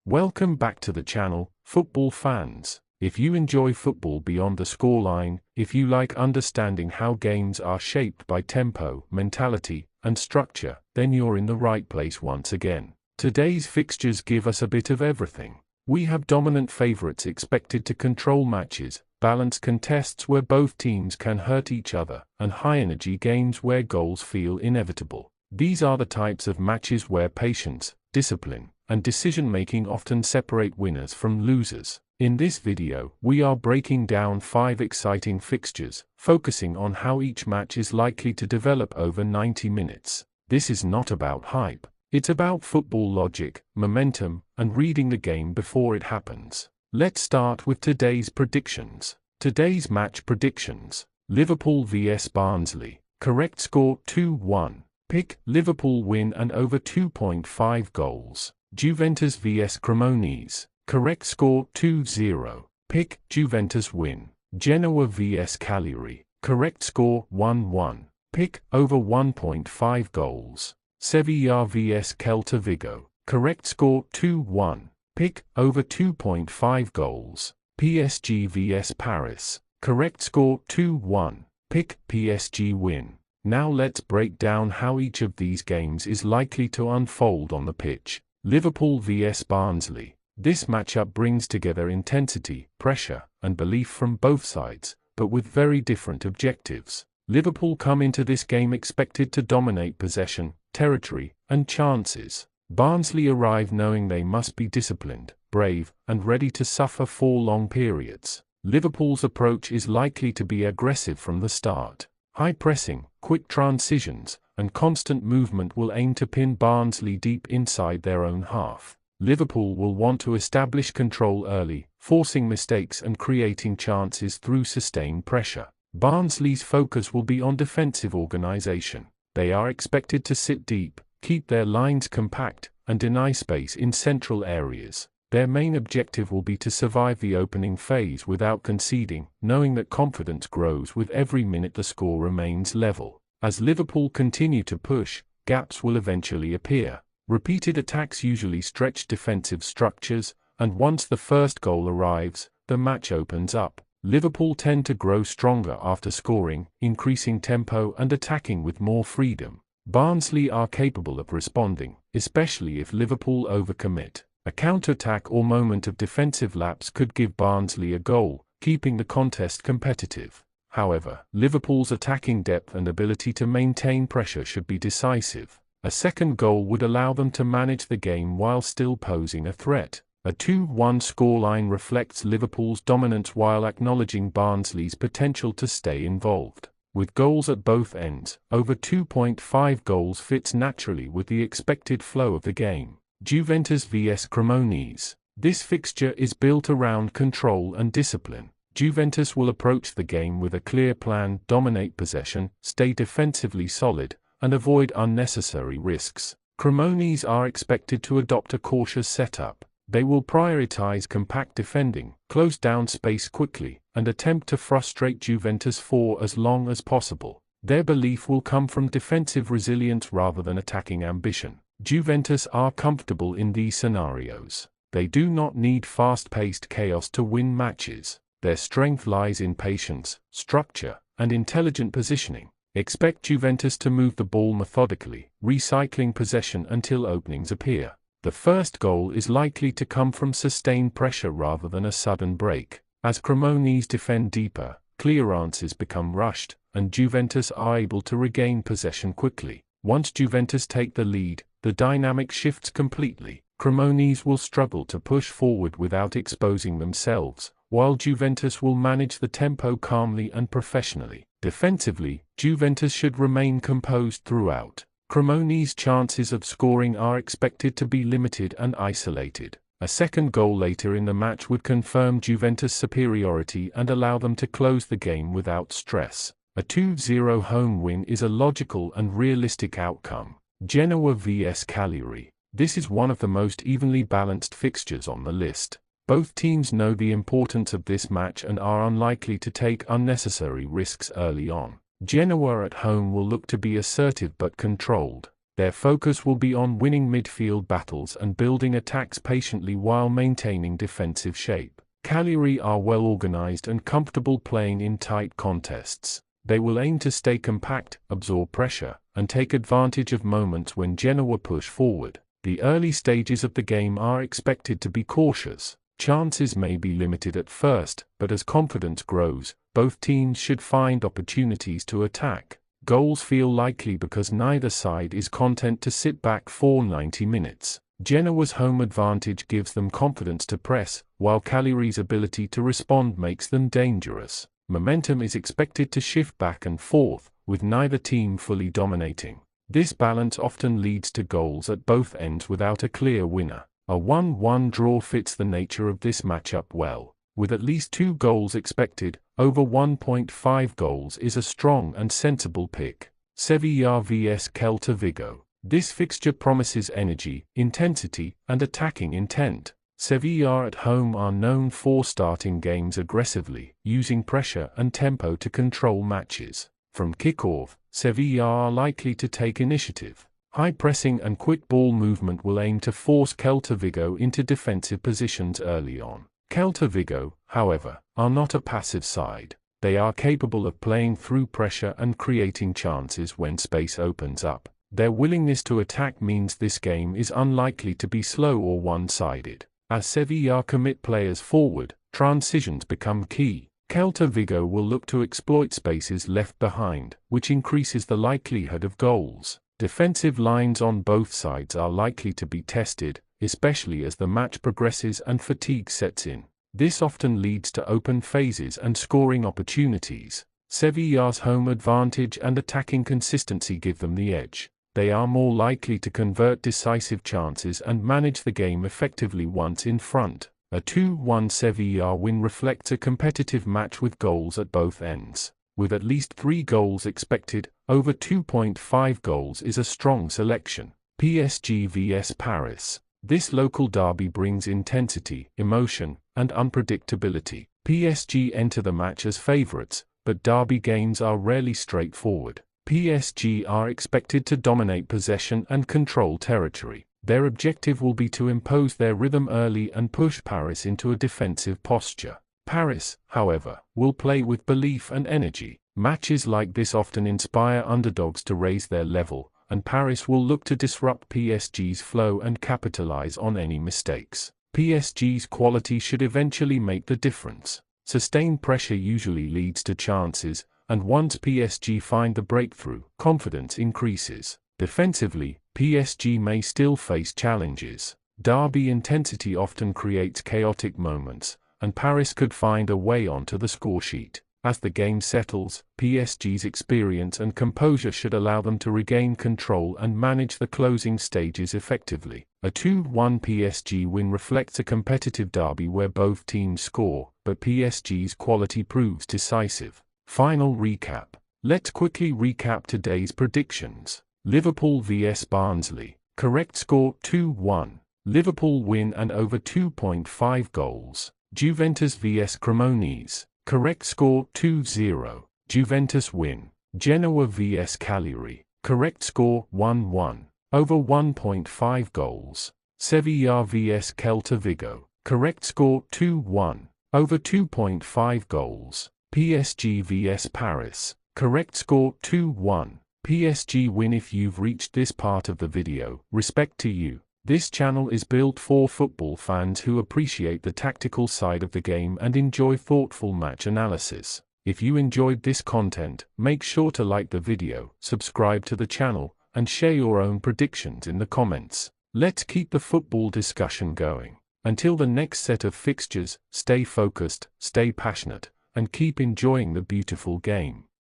Welcome back to the channel, football fans. If you enjoy football beyond the scoreline, if you like understanding how games are shaped by tempo, mentality, and structure, then you're in the right place once again. Today's fixtures give us a bit of everything. We have dominant favorites expected to control matches, balanced contests where both teams can hurt each other, and high-energy games where goals feel inevitable. These are the types of matches where patience, discipline, and decision-making often separate winners from losers. In this video, we are breaking down 5 exciting fixtures, focusing on how each match is likely to develop over 90 minutes. This is not about hype. It's about football logic, momentum, and reading the game before it happens. Let's start with today's predictions. Today's match predictions. Liverpool vs Barnsley. Correct score 2-1. Pick Liverpool win and over 2.5 goals. Juventus vs Cremonese. Correct score 2-0. Pick Juventus win. Genoa vs Cagliari. Correct score 1-1. Pick over 1.5 goals. Sevilla vs Celta Vigo. Correct score 2-1. Pick over 2.5 goals. PSG vs Paris. Correct score 2-1. Pick PSG win. Now let's break down how each of these games is likely to unfold on the pitch. Liverpool vs Barnsley. This matchup brings together intensity, pressure, and belief from both sides, but with very different objectives. Liverpool come into this game expected to dominate possession, territory, and chances. Barnsley arrive knowing they must be disciplined, brave, and ready to suffer for long periods. Liverpool's approach is likely to be aggressive from the start. High pressing, quick transitions, and constant movement will aim to pin Barnsley deep inside their own half. Liverpool will want to establish control early, forcing mistakes and creating chances through sustained pressure. Barnsley's focus will be on defensive organisation. They are expected to sit deep, keep their lines compact, and deny space in central areas. Their main objective will be to survive the opening phase without conceding, knowing that confidence grows with every minute the score remains level. As Liverpool continue to push, gaps will eventually appear. Repeated attacks usually stretch defensive structures, and once the first goal arrives, the match opens up. Liverpool tend to grow stronger after scoring, increasing tempo and attacking with more freedom. Barnsley are capable of responding, especially if Liverpool overcommit. A counter-attack or moment of defensive lapse could give Barnsley a goal, keeping the contest competitive. However, Liverpool's attacking depth and ability to maintain pressure should be decisive. A second goal would allow them to manage the game while still posing a threat. A 2-1 scoreline reflects Liverpool's dominance while acknowledging Barnsley's potential to stay involved. With goals at both ends, over 2.5 goals fits naturally with the expected flow of the game. Juventus vs Cremonese. This fixture is built around control and discipline. Juventus will approach the game with a clear plan, dominate possession, stay defensively solid, and avoid unnecessary risks. Cremonese are expected to adopt a cautious setup. They will prioritize compact defending, close down space quickly, and attempt to frustrate Juventus for as long as possible. Their belief will come from defensive resilience rather than attacking ambition. Juventus are comfortable in these scenarios. They do not need fast-paced chaos to win matches. Their strength lies in patience, structure, and intelligent positioning. Expect Juventus to move the ball methodically, recycling possession until openings appear. The first goal is likely to come from sustained pressure rather than a sudden break. As Cremonese defend deeper, clearances become rushed, and Juventus are able to regain possession quickly. Once Juventus take the lead, the dynamic shifts completely. Cremonese will struggle to push forward without exposing themselves, while Juventus will manage the tempo calmly and professionally. Defensively, Juventus should remain composed throughout. Cremonese's chances of scoring are expected to be limited and isolated. A second goal later in the match would confirm Juventus' superiority and allow them to close the game without stress. A 2-0 home win is a logical and realistic outcome. Genoa vs Cagliari. This is one of the most evenly balanced fixtures on the list. Both teams know the importance of this match and are unlikely to take unnecessary risks early on. Genoa at home will look to be assertive but controlled. Their focus will be on winning midfield battles and building attacks patiently while maintaining defensive shape. Cagliari are well organized and comfortable playing in tight contests. They will aim to stay compact, absorb pressure, and take advantage of moments when Genoa push forward. The early stages of the game are expected to be cautious. Chances may be limited at first, but as confidence grows, both teams should find opportunities to attack. Goals feel likely because neither side is content to sit back for 90 minutes. Genoa's home advantage gives them confidence to press, while Cagliari's ability to respond makes them dangerous. Momentum is expected to shift back and forth, with neither team fully dominating. This balance often leads to goals at both ends without a clear winner. A 1-1 draw fits the nature of this matchup well. With at least 2 goals expected, over 1.5 goals is a strong and sensible pick. Sevilla vs Celta Vigo. This fixture promises energy, intensity, and attacking intent. Sevilla at home are known for starting games aggressively, using pressure and tempo to control matches. From kickoff, Sevilla are likely to take initiative. High pressing and quick ball movement will aim to force Celta Vigo into defensive positions early on. Celta Vigo, however, are not a passive side. They are capable of playing through pressure and creating chances when space opens up. Their willingness to attack means this game is unlikely to be slow or one-sided. As Sevilla commit players forward, transitions become key. Celta Vigo will look to exploit spaces left behind, which increases the likelihood of goals. Defensive lines on both sides are likely to be tested, especially as the match progresses and fatigue sets in. This often leads to open phases and scoring opportunities. Sevilla's home advantage and attacking consistency give them the edge. They are more likely to convert decisive chances and manage the game effectively once in front. A 2-1 Sevilla win reflects a competitive match with goals at both ends. With at least 3 goals expected, over 2.5 goals is a strong selection. PSG vs Paris. This local derby brings intensity, emotion, and unpredictability. PSG enter the match as favourites, but derby games are rarely straightforward. PSG are expected to dominate possession and control territory. Their objective will be to impose their rhythm early and push Paris into a defensive posture. Paris, however, will play with belief and energy. Matches like this often inspire underdogs to raise their level, and Paris will look to disrupt PSG's flow and capitalize on any mistakes. PSG's quality should eventually make the difference. Sustained pressure usually leads to chances, and once PSG find the breakthrough, confidence increases. Defensively, PSG may still face challenges. Derby intensity often creates chaotic moments, and Paris could find a way onto the scoresheet. As the game settles, PSG's experience and composure should allow them to regain control and manage the closing stages effectively. A 2-1 PSG win reflects a competitive derby where both teams score, but PSG's quality proves decisive. Final recap. Let's quickly recap today's predictions. Liverpool vs Barnsley. Correct score 2-1. Liverpool win and over 2.5 goals. Juventus vs Cremonese. Correct score 2-0. Juventus win. Genoa vs Cagliari. Correct score 1-1. Over 1.5 goals. Sevilla vs Celta Vigo. Correct score 2-1. Over 2.5 goals. PSG vs Paris. Correct score 2-1. PSG win. If you've reached this part of the video, respect to you. This channel is built for football fans who appreciate the tactical side of the game and enjoy thoughtful match analysis. If you enjoyed this content, make sure to like the video, subscribe to the channel, and share your own predictions in the comments. Let's keep the football discussion going. Until the next set of fixtures, stay focused, stay passionate, and keep enjoying the beautiful game.